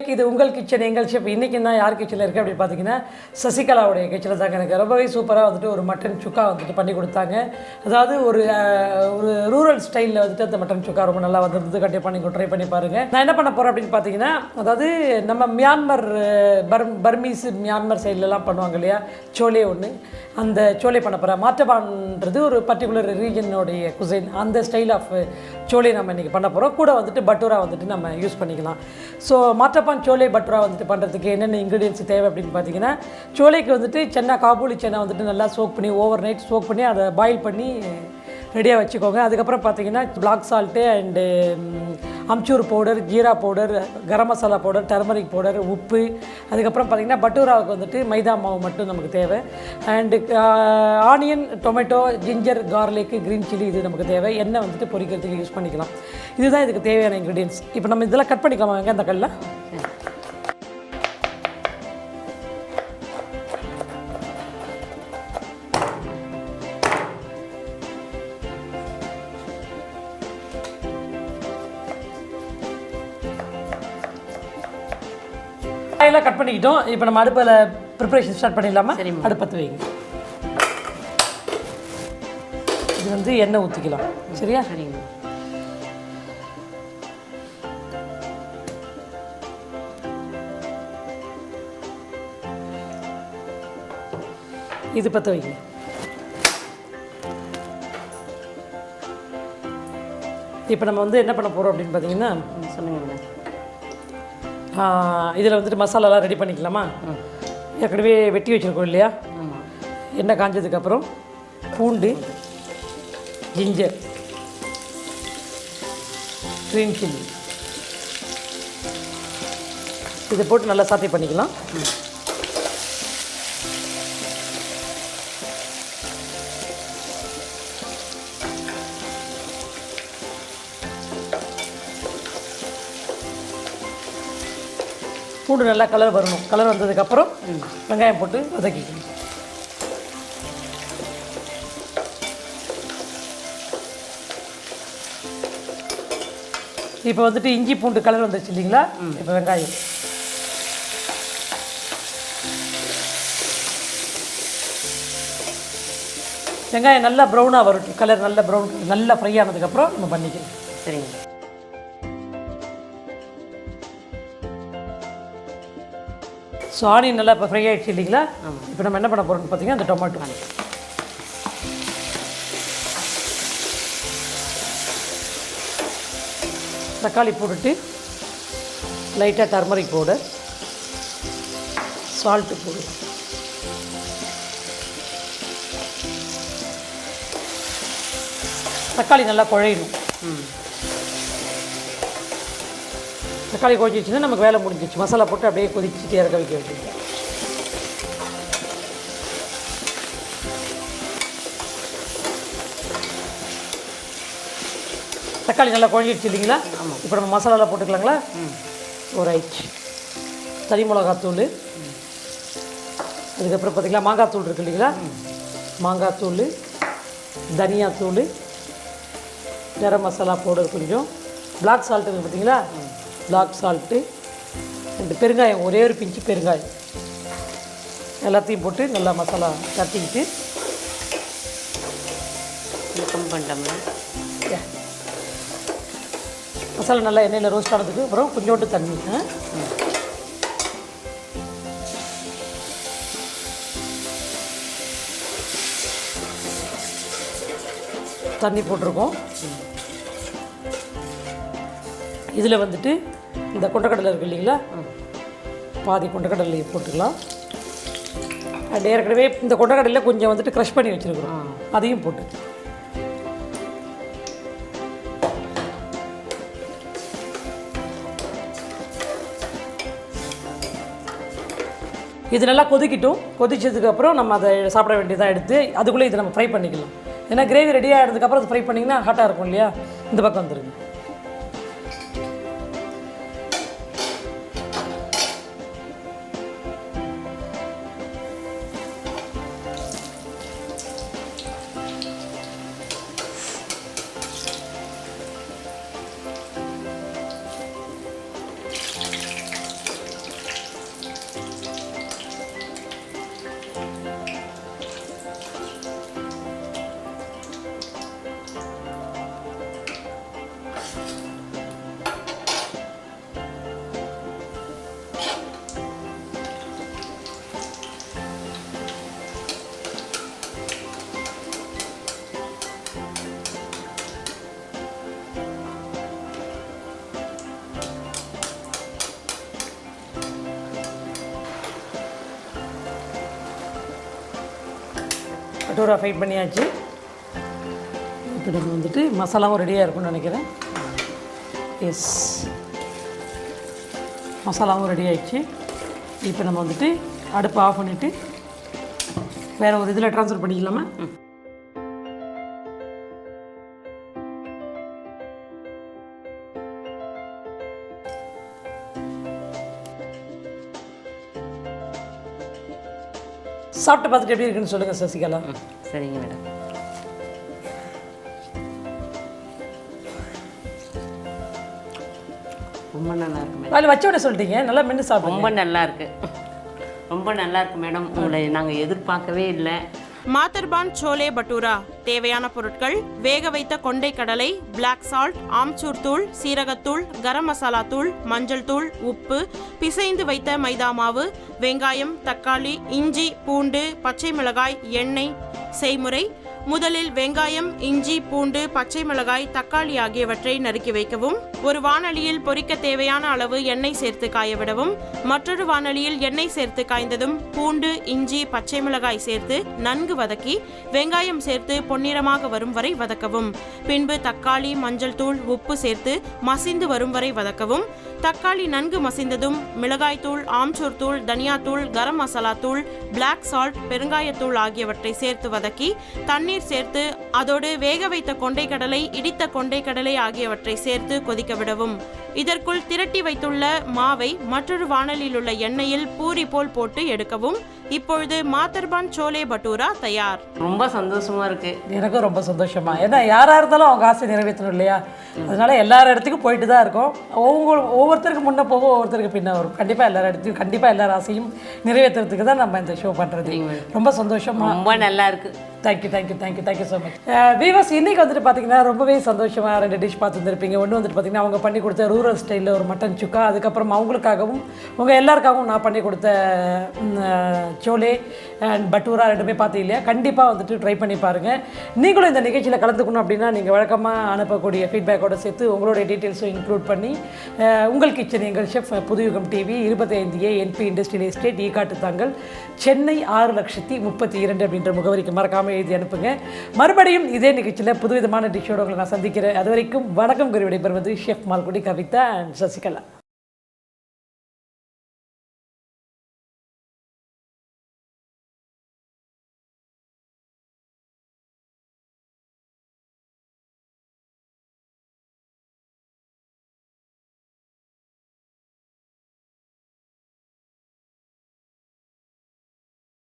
Like இது உங்கள் kitchen எங்கள் ஷெஃப். இன்றைக்கி நான் யார் கிச்சனில் இருக்குது அப்படின்னு பார்த்தீங்கன்னா சசிகலாவுடைய கிச்சனில் தாங்க. எனக்கு ரொம்பவே சூப்பராக வந்துட்டு ஒரு மட்டன் சுக்கா வந்துட்டு பண்ணி கொடுத்தாங்க. அதாவது ஒரு ரூரல் ஸ்டைலில் வந்துட்டு அந்த மட்டன் சுக்கா ரொம்ப நல்லா வந்துருந்து. கண்டிப்பாக பண்ணி ட்ரை பண்ணி பாருங்கள். நான் என்ன பண்ண போகிறேன் அப்படின்னு பார்த்தீங்கன்னா, அதாவது நம்ம மியான்மர் பர்மீஸ் மியான்மர் சைட்லலாம் பண்ணுவாங்க இல்லையா, சோலே ஒன்று, அந்த சோலே பண்ண போகிறேன். மாட்டபான்றது ஒரு பர்டிகுலர் ரீஜனுடைய குசைன், அந்த ஸ்டைல் ஆஃப் சோலே நம்ம இன்றைக்கி பண்ண போகிறோம். கூட வந்துட்டு பட்டூரா வந்துட்டு நம்ம யூஸ் பண்ணிக்கலாம். ஸோ மாட்டப்பான் சோலே பட்டூரா வந்துட்டு பண்ணுறதுக்கு என்னென்ன இன்க்ரீடியன்ஸ் தேவை அப்படின்னு பார்த்தீங்கன்னா, சோலேக்கு வந்துட்டு சென்னா, காபூலி சென்னா வந்துட்டு நல்லா சோக் பண்ணி ஓவர் நைட் சோக் பண்ணி அதை பாயில் பண்ணி ரெடியாக வச்சுக்கோங்க. அதுக்கப்புறம் பார்த்தீங்கன்னா black salt and amchur powder, jeera powder, garam masala powder, turmeric powder, உப்பு. அதுக்கப்புறம் பார்த்திங்கன்னா பட்டூராவுக்கு வந்துட்டு மைதா மாவு மட்டும் நமக்கு தேவை. And onion, tomato, ginger, garlic, green chilli இது நமக்கு தேவை. எண்ணெய் வந்துட்டு பொரிக்கிறதுக்கு யூஸ் பண்ணிக்கலாம். இதுதான் இதுக்கு தேவையான இன்க்ரீடியன்ஸ். இப்போ நம்ம இதெல்லாம் கட் பண்ணிக்கலாமாங்க அந்த கல்லில். எல்லாம் கட் பண்ணிக்கிட்டோம். இப்போ நம்ம அடுப்பில் ப்ரிப்பரேஷன் ஸ்டார்ட் பண்ணிடலாமா? அடுப்பத்து வைங்க. இது வந்து எண்ணெய் ஊற்றிக்கலாம். சரியா? சரிங்க. இது பற்ற வைங்க. இப்போ நம்ம வந்து என்ன பண்ண போகிறோம் அப்படின்னு பார்த்தீங்கன்னா, சொன்னீங்க இதில் வந்துட்டு மசாலாலாம் ரெடி பண்ணிக்கலாமா? ஏற்கனவே வெட்டி வச்சுருக்கோம் இல்லையா? எண்ணெய் காஞ்சதுக்கப்புறம் பூண்டு, ஜிஞ்சர், க்ரீன் சில்லி இதை போட்டு நல்லா சாத்தே பண்ணிக்கலாம். பூண்டு நல்லா கலர் வரணும். கலர் வந்ததுக்கப்புறம் வெங்காயம் போட்டு வதக்கிக்கணும். இப்போ வந்துட்டு இஞ்சி பூண்டு கலர் வந்துருச்சு இல்லைங்களா? இப்போ வெங்காயம், வெங்காயம் நல்லா ப்ரௌனாக வரட்டும். கலர் நல்லா ப்ரௌன் நல்லா ஃப்ரை ஆனதுக்கப்புறம் நம்ம பண்ணிக்கலாம். சரிங்க. ஸோ ஆனியன் நல்லா இப்போ ஃப்ரை ஆகிடுச்சு இல்லைங்களா? இப்போ நம்ம என்ன பண்ண போகிறோம்னு பார்த்தீங்கன்னா, அந்த டொமேட்டோ தக்காளி போட்டுட்டு லைட்டாக டர்மரிக் பவுடர், சால்ட்டு போடு, தக்காளி நல்லா குழையணும். தக்காளி குழச்சிச்சுன்னா நமக்கு வேலை முடிஞ்சிச்சு. மசாலா போட்டு அப்படியே கொதிச்சுட்டு இறக்க வைக்க வேண்டியது. தக்காளி நல்லா குழஞ்சிடுச்சு இல்லைங்களா? இப்போ நம்ம மசாலாலாம் போட்டுக்கலாங்களா? ஒரு ஐச்சு தனி மிளகாத்தூள், அதுக்கப்புறம் பார்த்திங்களா மாங்காய் இருக்குது இல்லைங்களா? மாங்காய் தூள், தனியாத்தூள், கரம் மசாலா பவுடர் கொஞ்சம், பிளாக் சால்ட்டு இருக்குது பார்த்திங்களா? பிளாக் சால்ட்டு, ரெண்டு பெருங்காயம், ஒரே ஒரு பிஞ்சு பெருங்காயம், எல்லாத்தையும் போட்டு நல்லா மசாலா தட்டிக்கிட்டு பண்ணிட்டோம்னா மசாலா நல்லா எண்ணெயில் ரோஸ்ட் ஆனதுக்கு அப்புறம் கொஞ்சோண்டு தண்ணி, தண்ணி போட்டிருக்கோம். இதில் வந்துட்டு இந்த கொண்டக்கடலை இருக்குது இல்லைங்களா? பாதி கொண்டக்கடலையை போட்டுக்கலாம். அண்ட் ஏற்கனவே இந்த கொண்டக்கடலையில் கொஞ்சம் வந்துட்டு க்ரஷ் பண்ணி வச்சுருக்குறோம், அதையும் போட்டு இது நல்லா கொதிக்கிட்டும். கொதிச்சதுக்கப்புறம் நம்ம அதை சாப்பிட வேண்டியதாக எடுத்து அதுக்குள்ளே இதை நம்ம ஃப்ரை பண்ணிக்கலாம். ஏன்னா கிரேவி ரெடியாக ஆகிடுறதுக்கப்புறம் அது ஃப்ரை பண்ணிங்கன்னா ஹாட்டாக இருக்கும் இல்லையா? இந்த பக்கம் வந்துருங்க. பட்டூரா ஃப்ரை பண்ணியாச்சு. இப்போ நம்ம வந்துட்டு மசாலாவும் ரெடியாக இருக்கும்னு நினைக்கிறேன். எஸ், மசாலாவும் ரெடி ஆகிடுச்சு. இப்போ நம்ம வந்துட்டு அடுப்பை ஆஃப் பண்ணிவிட்டு வேறு ஒரு இதில் ட்ரான்ஸ்ஃபர் பண்ணிக்கலாமா? சாப்பிட்டு பார்த்துட்டு எப்படி இருக்குன்னு சொல்லுங்கள் சசிகலா. சரிங்க மேடம். ரொம்ப நல்லா இருக்கு மேடம். அதில் வச்ச உடனே சொல்லிட்டீங்க, நல்லா மென்று சாப்பிடுங்க. ரொம்ப நல்லா இருக்கு, ரொம்ப நல்லா இருக்கு மேடம். உங்களை நாங்கள் எதிர்பார்க்கவே இல்லை. மாதர்பான் சோலே பட்டூரா தேவையான பொருட்கள்: வேக வைத்த கொண்டை கடலை, பிளாக் சால்ட், ஆம்ச்சூர் தூள், சீரகத்தூள், கரம் மசாலா தூள், மஞ்சள் தூள், உப்பு, பிசைந்து வைத்த மைதா மாவு, வெங்காயம், தக்காளி, இஞ்சி, பூண்டு, பச்சை மிளகாய், எண்ணெய். செய்முறை: முதலில் வெங்காயம், இஞ்சி, பூண்டு, பச்சை மிளகாய், தக்காளி ஆகியவற்றை நறுக்கி வைக்கவும். ஒரு வாணலியில் பொரிக்க தேவையான அளவு எண்ணெய் சேர்த்து காயவிடவும். மற்றொரு வாணலியில் எண்ணெய் சேர்த்து காய்ந்ததும் பூண்டு, இஞ்சி, பச்சை மிளகாய் சேர்த்து நன்கு வதக்கி வெங்காயம் சேர்த்து பொன்னிறமாக வரும் வரை வதக்கவும். பின்பு தக்காளி, மஞ்சள் தூள், உப்பு சேர்த்து மசிந்து வரும் வரை வதக்கவும். தக்காளி நன்கு மசிந்ததும் மிளகாய்த்தூள், ஆம்ச்சூர் தூள், தனியாத்தூள், கரம் மசாலா தூள், பிளாக் சால்ட், பெருங்காயத்தூள் ஆகியவற்றை சேர்த்து வதக்கி தண்ணீர் சேர்த்து அதோடு வேக வைத்த கொண்டைக்கடலை, இடித்த கொண்டைக்கடலை ஆகியவற்றை சேர்த்து கொதிக்க விடவும். இதற்குள் திரட்டி வைத்துள்ள மாவை மற்றொரு வாணலில் உள்ள எண்ணெயில் பூரி போல் போட்டு எடுக்கவும். இப்பொழுது மாதர்பான் சோலே பட்டூரா தயார். ரொம்ப சந்தோஷமா இருக்கு. எனக்கும் ரொம்ப சந்தோஷமா. ஏன்னா யாராக இருந்தாலும் அவங்க ஆசை நிறைவேற்றணும் இல்லையா? அதனால எல்லார் இடத்துக்கும் போயிட்டு தான் இருக்கோம். ஒவ்வொருத்தருக்கு முன்னே போகும், ஒவ்வொருத்தருக்கு பின்ன வரும். கண்டிப்பாக எல்லார் இடத்துக்கும் கண்டிப்பாக எல்லார் ஆசையும் நிறைவேற்றுறதுக்கு தான் நம்ம இந்த ஷோ பண்ணுறது. ரொம்ப சந்தோஷமா, ரொம்ப நல்லா இருக்கு. Thank you thank you thank you thank you so much. Viewers, இன்றைக்கி வந்துட்டு பார்த்தீங்கன்னா ரொம்பவே சந்தோஷமாக 2 டிஷ் பார்த்து வந்துருப்பீங்க. ஒன்று வந்துட்டு பார்த்தீங்கன்னா அவங்க பண்ணி கொடுத்த ரூரல் ஸ்டைலில் ஒரு மட்டன் சுக்கா, அதுக்கப்புறம் அவங்களுக்காகவும் உங்கள் எல்லாருக்காகவும் நான் பண்ணி கொடுத்த சோலே அண்ட் பட்டூரா ரெண்டுமே பார்த்து இல்லையா? கண்டிப்பாக வந்துட்டு ட்ரை பண்ணி பாருங்கள். நீங்களும் இந்த நிகழ்ச்சியில் கலந்துக்கணும் அப்படின்னா நீங்கள் வழக்கமாக அனுப்பக்கூடிய ஃபீட்பேக்கோடு சேர்த்து உங்களுடைய டீட்டெயில்ஸும் இன்க்ளூட் பண்ணி உங்கள் கிச்சன் எங்கள் chef Puthuyugam TV 25A NP industrial estate Ekkattuthangal Chennai 6,32,000 அப்படின்ற முகவரிக்கு மறக்காமல் எழுதி அனுப்புங்க. மறுபடியும் இதே நிகழ்ச்சியில் புதுவிதமான டிஷ்ஷோடு உங்களை நான் சந்திக்கிறேன். அது வரைக்கும் வணக்கம் கூறி விடைபெறுவது ஷெஃப் மால்குடி கவிதா அண்ட் சசிகலா.